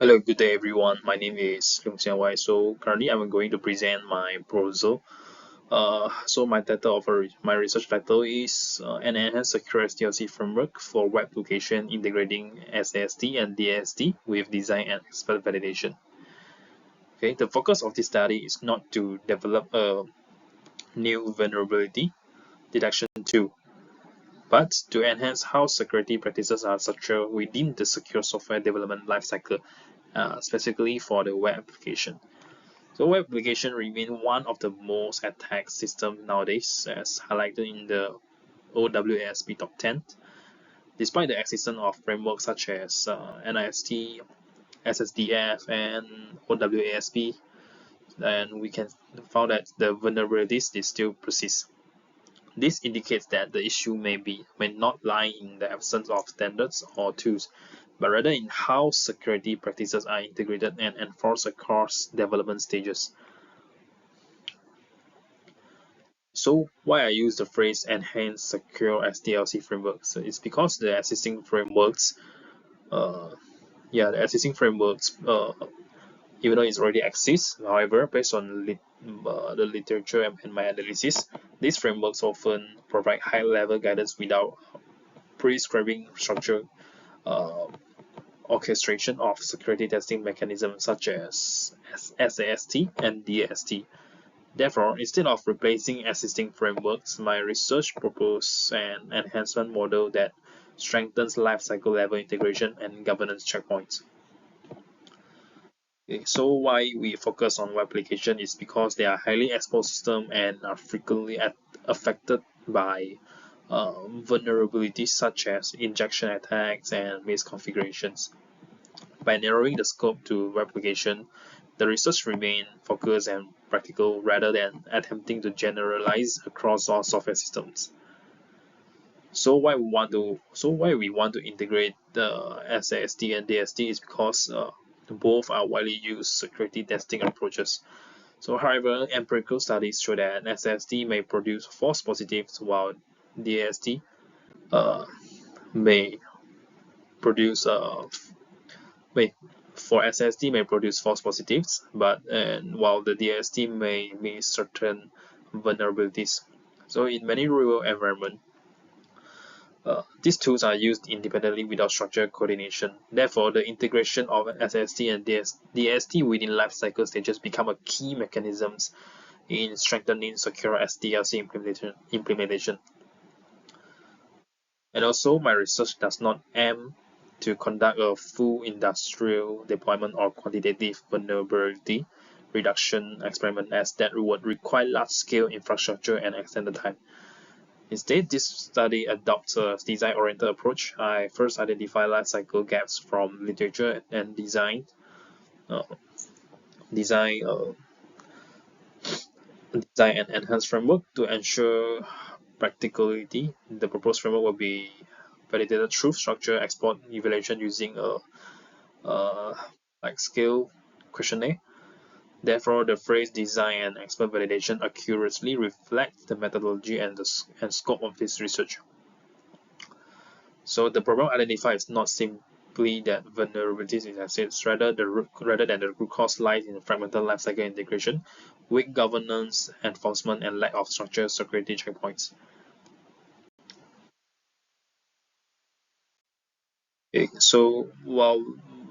Hello, good day everyone. My name is Leong. So currently I'm going to present my proposal. So my title of my research title is an enhanced secure SDLC framework for web application integrating SAST and DAST with design and expert validation. Okay, the focus of this study is not to develop a new vulnerability detection tool, but to enhance how security practices are structured within the secure software development lifecycle, specifically for the web application. So web application remain one of the most attacked systems nowadays, as highlighted in the OWASP top 10. Despite the existence of frameworks such as NIST, SSDF, and OWASP, and we can find that the vulnerabilities still persist. This indicates that the issue may not lie in the absence of standards or tools, but rather in how security practices are integrated and enforced across development stages. So why I use the phrase enhanced secure SDLC frameworks? So it's because the existing frameworks, uh, the existing frameworks, even though it already exists, however, based on the literature and my analysis, these frameworks often provide high-level guidance without prescribing structured uh, orchestration of security testing mechanisms such as SAST and DAST. Therefore, instead of replacing existing frameworks, my research proposed an enhancement model that strengthens lifecycle level integration and governance checkpoints. Okay, so why we focus on web application is because they are highly exposed systems and are frequently affected by vulnerabilities such as injection attacks and misconfigurations. By narrowing the scope to web application, the research remained focused and practical rather than attempting to generalize across all software systems. So why we want to integrate the SAST and DST is because both are widely used security testing approaches. So however, empirical studies show that SAST may produce false positives while DST uh, may produce wait, for SSD may produce false positives, but while the DST may miss certain vulnerabilities. So in many real environments, these tools are used independently without structured coordination. Therefore, the integration of SSD and DST within lifecycle stages become a key mechanisms in strengthening secure SDLC implementation. And also, my research does not aim to conduct a full industrial deployment or quantitative vulnerability reduction experiment, as that would require large-scale infrastructure and extended time. Instead, this study adopts a design-oriented approach. I first identify lifecycle gaps from literature and uh, design, uh, design and enhance framework to ensure practicality. The proposed framework will be validated truth structure export evaluation using a like scale questionnaire. Therefore, the phrase design and expert validation accurately reflect the methodology and scope of this research. So the problem identified is not simply that vulnerabilities in assets, rather than the root cause lies in fragmented lifecycle integration, weak governance, enforcement, and lack of structured security checkpoints. Okay, so while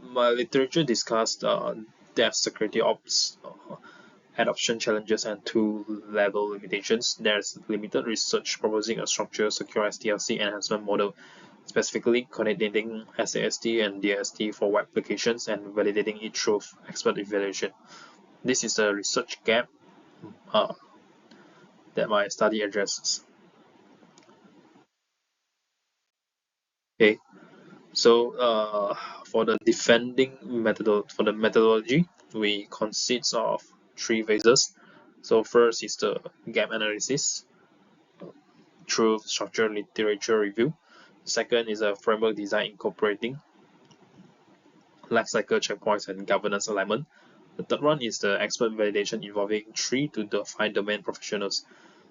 my literature discussed depth security ops adoption challenges and tool-level limitations, there's limited research proposing a structured secure SDLC enhancement model, specifically coordinating SAST and DST for web applications and validating it through expert evaluation. This is a research gap uh, that my study addresses. Okay, so for the methodology, we consists of three phases. So first is the gap analysis through structured literature review. Second is a framework design incorporating lifecycle checkpoints and governance alignment. The third one is the expert validation involving 3 to 5 domain professionals.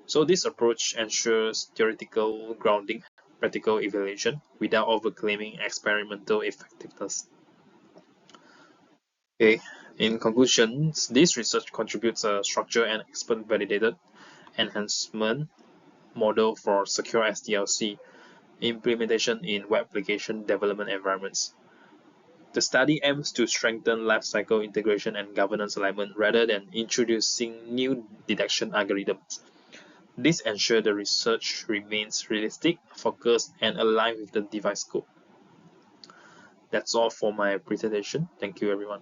So this approach ensures theoretical grounding, practical evaluation without overclaiming experimental effectiveness. Okay. In conclusion, this research contributes a structured and expert-validated enhancement model for secure SDLC implementation in web application development environments. The study aims to strengthen lifecycle integration and governance alignment rather than introducing new detection algorithms. This ensures the research remains realistic, focused, and aligned with the device scope. That's all for my presentation. Thank you, everyone.